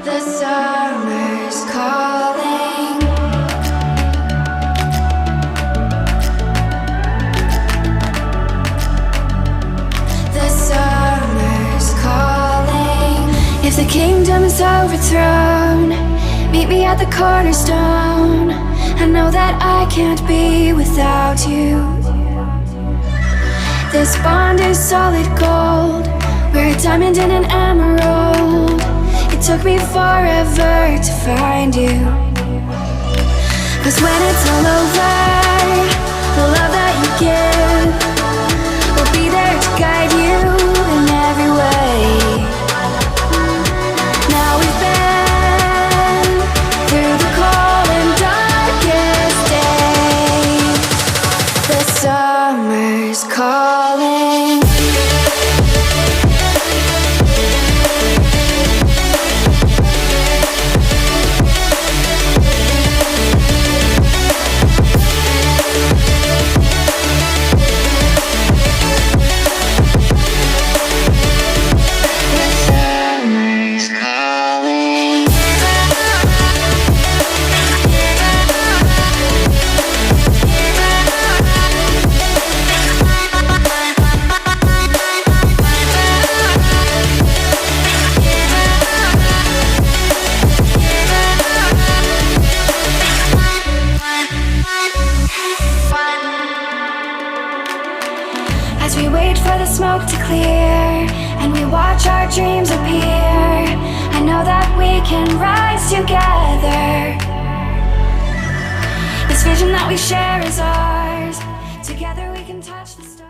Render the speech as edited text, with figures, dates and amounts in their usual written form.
The summer's calling. The summer's calling. If the kingdom is overthrown, meet me at the cornerstone. I know that I can't be without you. This bond is solid gold. We're a diamond and an emerald. It took me forever to find you. 'Cause when it's all over, the love that you give will be there to guide you in every way. Now we've been through the cold and darkest days. The summer's calling. As we wait for the smoke to clear and we watch our dreams appear, I know that we can rise together. This vision that we share is ours. Together we can touch the stars.